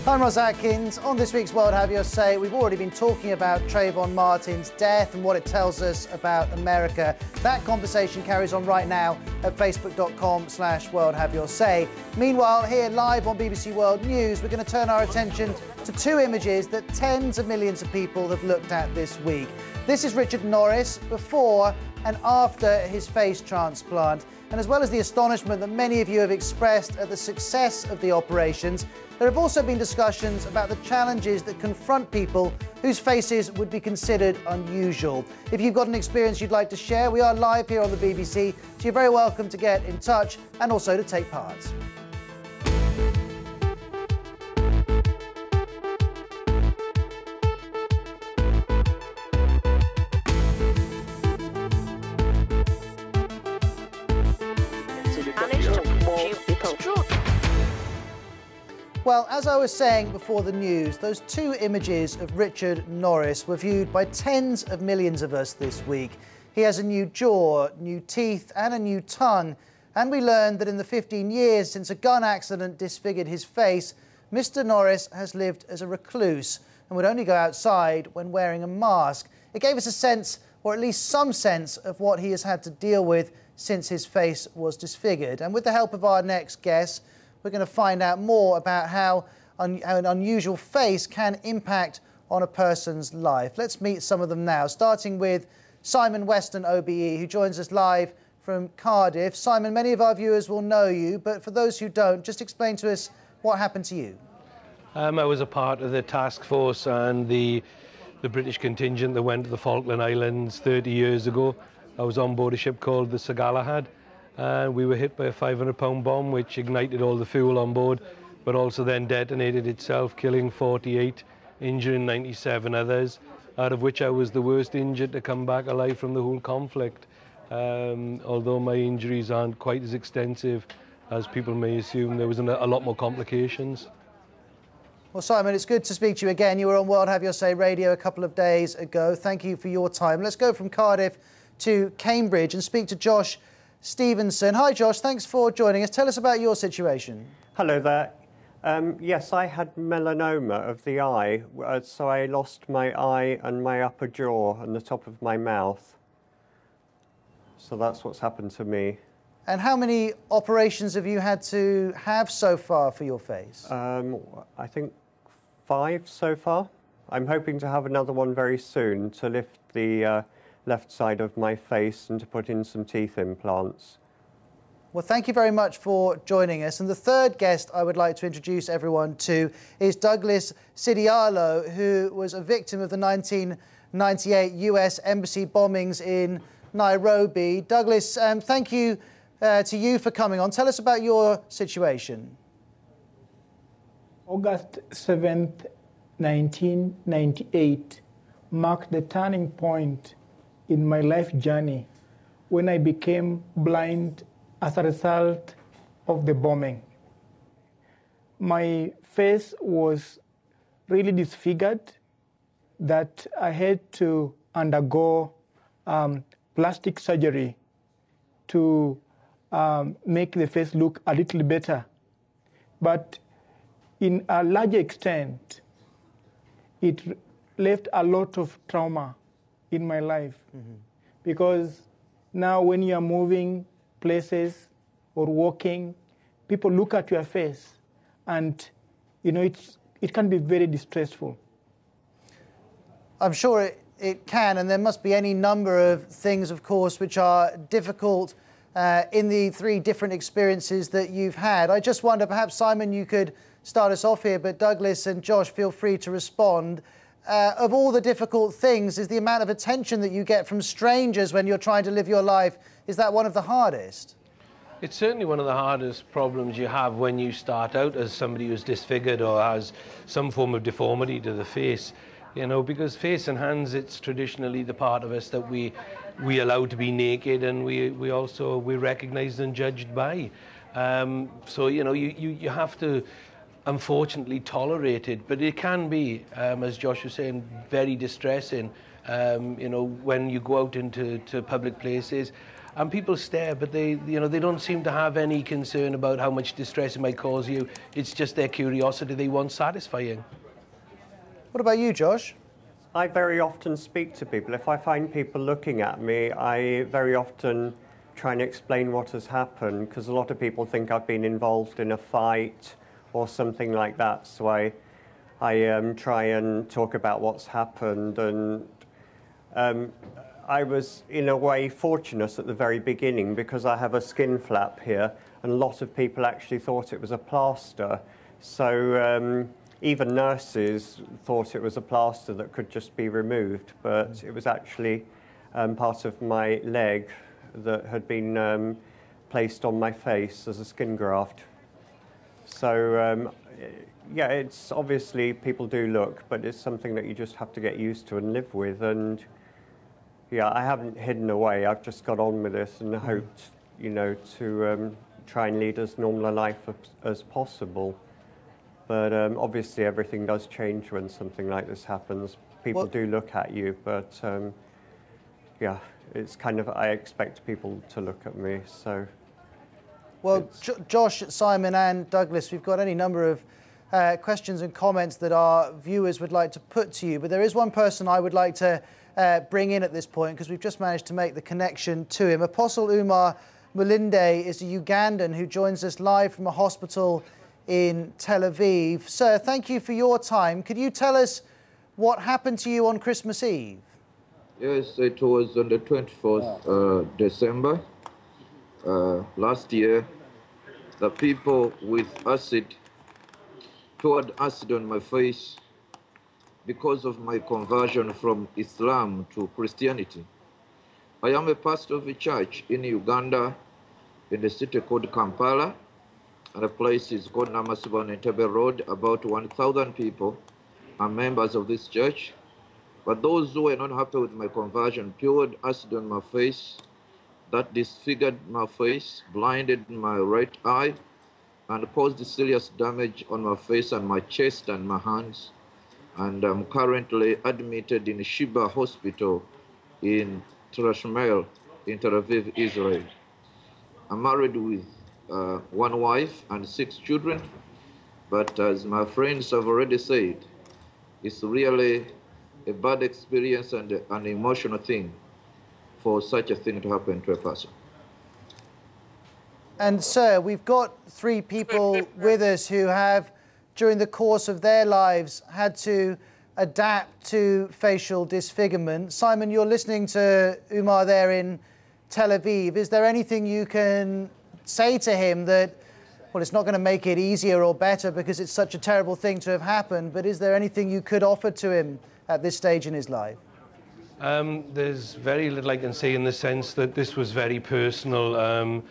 I'm Ross Atkins. On this week's World Have Your Say, we've already been talking about Trayvon Martin's death and what it tells us about America. That conversation carries on right now at facebook.com/World Have Your Say. Meanwhile, here live on BBC World News, we're going to turn our attention to two images that tens of millions of people have looked at this week. This is Richard Norris before and after his face transplant. And as well as the astonishment that many of you have expressed at the success of the operations, there have also been discussions about the challenges that confront people whose faces would be considered unusual. If you've got an experience you'd like to share, we are live here on the BBC, so you're very welcome to get in touch and also to take part. Well, as I was saying before the news, those two images of Richard Norris were viewed by tens of millions of us this week. He has a new jaw, new teeth and a new tongue. And we learned that in the 15 years since a gun accident disfigured his face, Mr. Norris has lived as a recluse and would only go outside when wearing a mask. It gave us a sense, or at least some sense, of what he has had to deal with since his face was disfigured. And with the help of our next guest, we're going to find out more about how an unusual face can impact on a person's life. Let's meet some of them now, starting with Simon Weston, OBE, who joins us live from Cardiff. Simon, many of our viewers will know you, but for those who don't, just explain to us what happened to you. I was a part of the task force and the British contingent that went to the Falkland Islands 30 years ago. I was on board a ship called the Galahad. We were hit by a 500-pound bomb which ignited all the fuel on board, but also then detonated itself, killing 48, injuring 97 others, out of which I was the worst injured to come back alive from the whole conflict. Although my injuries aren't quite as extensive as people may assume, there was a lot more complications. Well, Simon, it's good to speak to you again. You were on World Have Your Say radio a couple of days ago. Thank you for your time. Let's go from Cardiff to Cambridge and speak to Josh STEVENSON. Hi, Josh. Thanks for joining us. Tell us about your situation. Hello there. Yes, I had melanoma of the eye, so I lost my eye and my upper jaw and the top of my mouth. So that's what's happened to me. And how many operations have you had to have so far for your face? I think 5 so far. I'm hoping to have another one very soon to lift the left side of my face and to put in some teeth implants. Well, thank you very much for joining us. And the third guest I would like to introduce everyone to is Douglas SIDIALO, who was a victim of the 1998 US embassy bombings in Nairobi. Douglas, thank you to you for coming on. Tell us about your situation. August 7th, 1998 marked the turning point in my life journey when I became blind as a result of the bombing. My face was really disfigured that I had to undergo plastic surgery to make the face look a little better. But in a larger extent, it left a lot of trauma in my life. Because now when you are moving places or walking, people look at your face and, you know, it can be very distressful. I'm sure it can, and there must be any number of things, of course, which are difficult in the 3 different experiences that you've had. I just wonder, perhaps, Simon, you could start us off here, but Douglas and Josh, feel free to respond. Of all the difficult things, is the amount of attention that you get from strangers when you're trying to live your life, is that one of the hardest? It's certainly one of the hardest problems you have when you start out as somebody who's disfigured or has some form of deformity to the face. You know, because face and hands, it's traditionally the part of us that we allow to be naked, and we recognized and judged by. So, you know, you have to unfortunately tolerate it, but it can be, as Josh was saying, very distressing. You know, when you go out into public places, and people stare, but they don't seem to have any concern about how much distress it might cause you. It's just their curiosity they want satisfying. What about you, Josh? I very often speak to people. If I find people looking at me, I very often try and explain what has happened, because a lot of people think I've been involved in a fight or something like that. So I try and talk about what's happened. And I was, in a way, fortunate at the very beginning because I have a skin flap here, and a lot of people actually thought it was a plaster. So even nurses thought it was a plaster that could just be removed, but it was actually part of my leg that had been placed on my face as a skin graft. So yeah, it's obviously people do look, but it's something that you just have to get used to and live with. And yeah, I haven't hidden away. I've just got on with this and hoped, you know, to try and lead as normal a life as possible. But obviously everything does change when something like this happens. People do look at you, but yeah, it's kind of, I expect people to look at me, so. Well, Josh, Simon and Douglas, we've got any number of questions and comments that our viewers would like to put to you, but there is one person I would like to bring in at this point, because we've just managed to make the connection to him. Apostle UMAR MULINDE is a Ugandan who joins us live from a hospital in Tel Aviv. Sir, thank you for your time. Could you tell us what happened to you on Christmas Eve? Yes, it was on the 24th December last year. The people with acid poured acid on my face because of my conversion from Islam to Christianity. I am a pastor of a church in Uganda, in the city called Kampala, and the place is called Namasiba on Entebbe Road. About 1,000 people are members of this church. But those who were not happy with my conversion poured acid on my face. That disfigured my face, blinded my right eye, and caused serious damage on my face and my chest and my hands. And I'm currently admitted in Sheba Hospital in Trashmel in Tel Aviv, Israel. I'm married with one wife and 6 children, but as my friends have already said, it's really a bad experience and an emotional thing for such a thing to happen to a person. And sir, we've got 3 people with us who have, during the course of their lives, had to adapt to facial disfigurement. Simon, you're listening to Umar there in Tel Aviv. Is there anything you can say to him that, well, it's not going to make it easier or better because it's such a terrible thing to have happened, but is there anything you could offer to him at this stage in his life? There's very little I can say in the sense that this was very personal.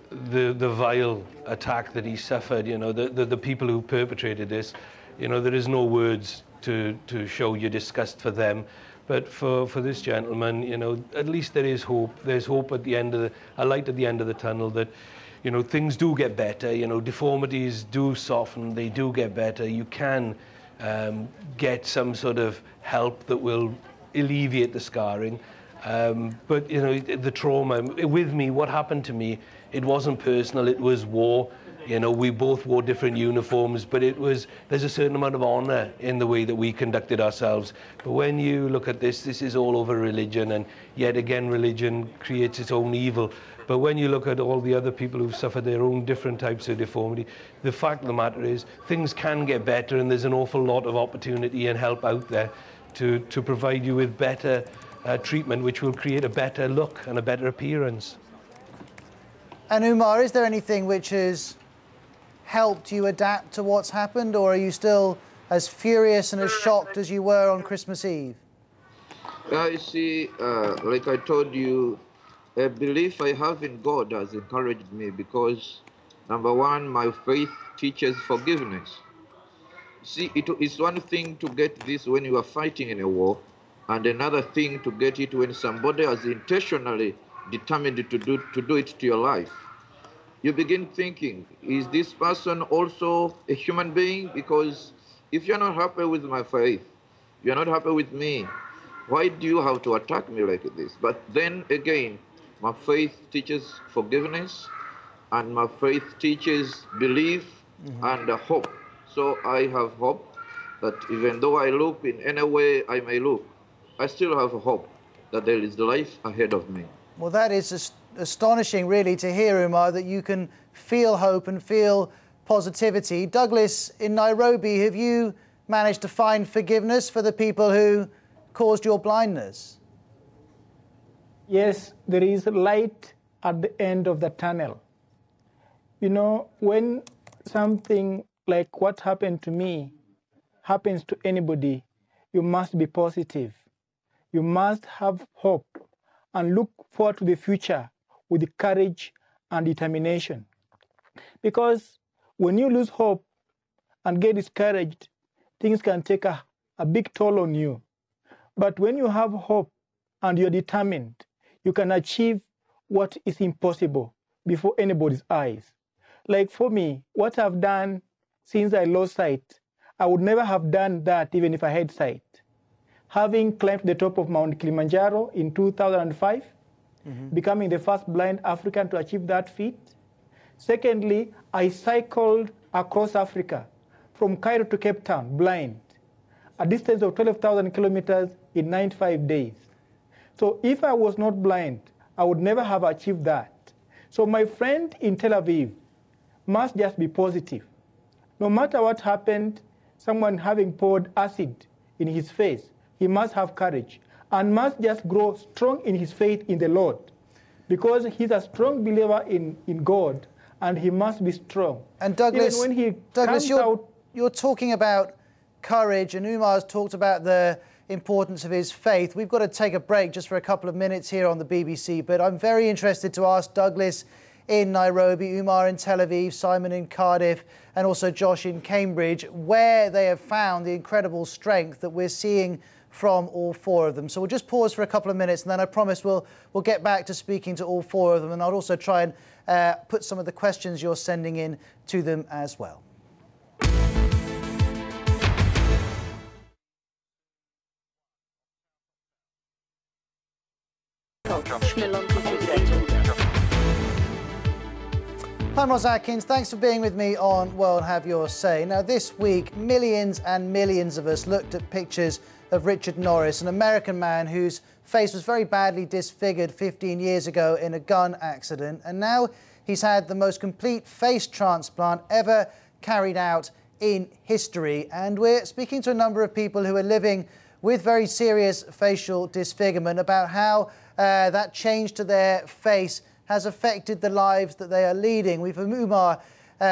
The vile attack that he suffered, you know, the people who perpetrated this, you know, there is no words to show your disgust for them. But for this gentleman, you know, at least there is hope. There's hope at the end of a light at the end of the tunnel that, you know, things do get better. You know, deformities do soften. They do get better. You can get some sort of help that will alleviate the scarring. But, you know, the trauma, with me, what happened to me, it wasn't personal, it was war. You know, we both wore different uniforms, but there's a certain amount of honor in the way that we conducted ourselves. But when you look at this is all over religion, and yet again, religion creates its own evil. But when you look at all the other people who've suffered their own different types of deformity, the fact of the matter is things can get better, and there's an awful lot of opportunity and help out there to provide you with better treatment, which will create a better look and a better appearance. And Umar, is there anything which has helped you adapt to what's happened, or are you still as furious and as shocked as you were on Christmas Eve? You see, like I told you, a belief I have in God has encouraged me because, number one, my faith teaches forgiveness. See, it's one thing to get this when you are fighting in a war, and another thing to get it when somebody has intentionally determined to do it to your life. You begin thinking, is this person also a human being? Because if you're not happy with my faith, you're not happy with me, why do you have to attack me like this? But then again, My faith teaches forgiveness, and my faith teaches belief and hope. So I have hope that even though I look in any way I may look, I still have hope that there is life ahead of me. Well, that is astonishing, really, to hear, Umar, that you can feel hope and feel positivity. Douglas, in Nairobi, have you managed to find forgiveness for the people who caused your blindness? Yes, there is light at the end of the tunnel. You know, when something like what happened to me happens to anybody, you must be positive. You must have hope and look forward to the future with courage and determination. Because when you lose hope and get discouraged, things can take a big toll on you. But when you have hope and you're determined, you can achieve what is impossible before anybody's eyes. Like for me, what I've done since I lost sight, I would never have done that even if I had sight. Having climbed the top of Mount Kilimanjaro in 2005, becoming the first blind African to achieve that feat. Secondly, I cycled across Africa from Cairo to Cape Town, blind, a distance of 12,000 kilometers in 95 days. So if I was not blind, I would never have achieved that. So my friend in Tel Aviv must just be positive. No matter what happened, someone having poured acid in his face, he must have courage and must just grow strong in his faith in the Lord, because he's a strong believer in God, and he must be strong. And Douglas, even when he Douglas, comes you're talking about courage, and Umar's talked about the importance of his faith. We've got to take a break just for a couple of minutes here on the BBC, but I'm very interested to ask Douglas in Nairobi, Umar in Tel Aviv, Simon in Cardiff, and also Josh in Cambridge, where they have found the incredible strength that we're seeing from all four of them. So we'll just pause for a couple of minutes, and then I promise we'll get back to speaking to all four of them, and I'll also try and put some of the questions you're sending in to them as well. I'm Ros Atkins. Thanks for being with me on World Have Your Say. Now, this week, millions and millions of us looked at pictures of Richard Norris, an American man whose face was very badly disfigured 15 years ago in a gun accident. And now he's had the most complete face transplant ever carried out in history. And we're speaking to a number of people who are living with very serious facial disfigurement about how that change to their face has affected the lives that they are leading. We've Umar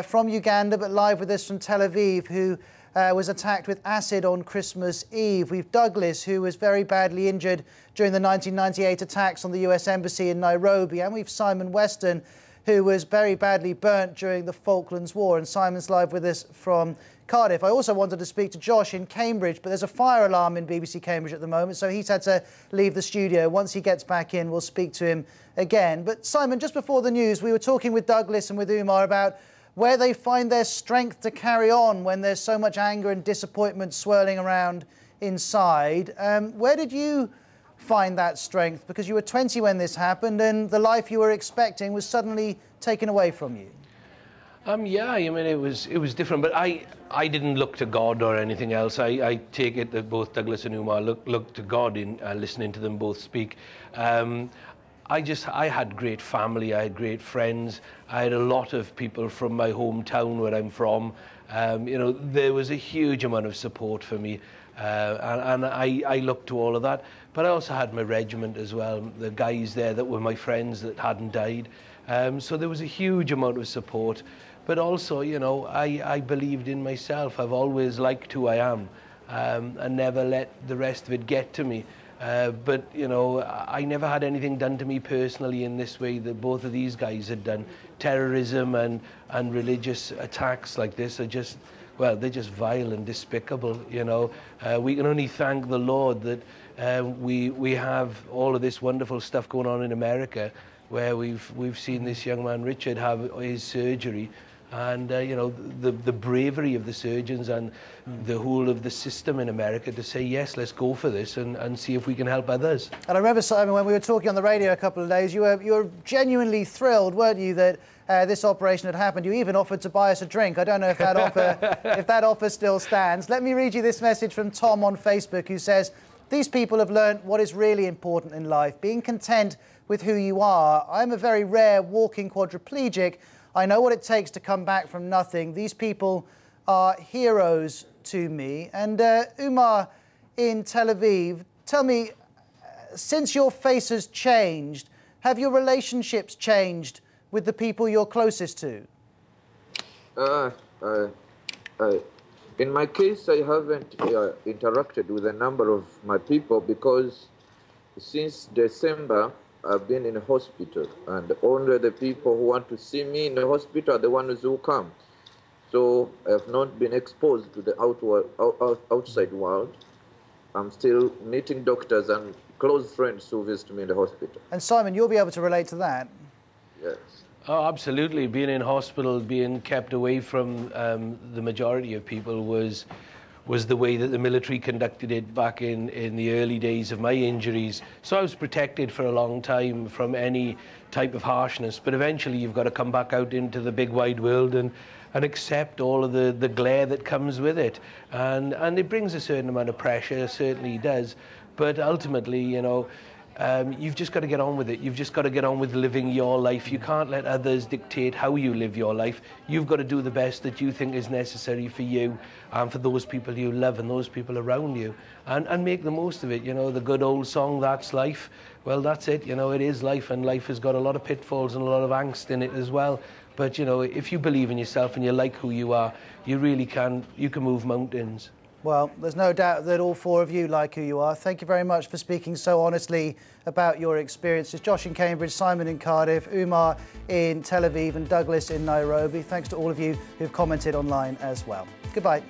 from Uganda, but live with us from Tel Aviv, who was attacked with acid on Christmas Eve. We've Douglas, who was very badly injured during the 1998 attacks on the US Embassy in Nairobi. And we've Simon Weston, who was very badly burnt during the Falklands War. And Simon's live with us from Cardiff. I also wanted to speak to Josh in Cambridge, but there's a fire alarm in BBC Cambridge at the moment, so he's had to leave the studio. Once he gets back in, we'll speak to him again. But Simon, just before the news, we were talking with Douglas and with Umar about where they find their strength to carry on when there's so much anger and disappointment swirling around inside. Where did you find that strength? Because you were 20 when this happened, and the life you were expecting was suddenly taken away from you. Yeah, I mean, it was different, but I didn't look to God or anything else. I take it that both Douglas and Umar look to God in listening to them both speak. I had great family, I had great friends, I had a lot of people from my hometown where I'm from. You know, there was a huge amount of support for me, and I looked to all of that. But I also had my regiment as well, the guys there that were my friends that hadn't died. So there was a huge amount of support. But also, you know, I believed in myself. I've always liked who I am, and never let the rest of it get to me. But, you know, I never had anything done to me personally in this way that both of these guys had done. Terrorism and religious attacks like this are just, well, they're just vile and despicable, you know. We can only thank the Lord that we have all of this wonderful stuff going on in America, where we've seen this young man, Richard, have his surgery, And, you know, the bravery of the surgeons and the whole of the system in America to say, yes, let's go for this and see if we can help others. And I remember, Simon, when we were talking on the radio a couple of days, you were genuinely thrilled, weren't you, that this operation had happened? You even offered to buy us a drink. I don't know if that offer still stands. Let me read you this message from Tom on Facebook, who says, these people have learned what is really important in life, being content with who you are. I'm a very rare walking quadriplegic. I know what it takes to come back from nothing. These people are heroes to me. And UMAR in Tel Aviv, tell me, since your face has changed, have your relationships changed with the people you're closest to? In my case, I haven't interacted with a number of my people because since December, I've been in a hospital, and only the people who want to see me in the hospital are the ones who come. So I have not been exposed to the outside world. I'm still meeting doctors and close friends who visit me in the hospital. And Simon, you'll be able to relate to that? Yes. Oh, absolutely. Being in hospital, being kept away from the majority of people was the way that the military conducted it back in the early days of my injuries. So I was protected for a long time from any type of harshness, but eventually you've got to come back out into the big wide world and accept all of the glare that comes with it. And it brings a certain amount of pressure, it certainly does, but ultimately, you know, you've just got to get on with it. You've just got to get on with living your life. You can't let others dictate how you live your life. You've got to do the best that you think is necessary for you and for those people you love and those people around you, and make the most of it. You know, the good old song, that's life. Well, that's it. You know, it is life, and life has got a lot of pitfalls and a lot of angst in it as well. But, you know, if you believe in yourself and you like who you are, you really can, you can move mountains. Well, there's no doubt that all four of you like who you are. Thank you very much for speaking so honestly about your experiences. Josh in Cambridge, Simon in Cardiff, Umar in Tel Aviv and Douglas in Nairobi. Thanks to all of you who've commented online as well. Goodbye.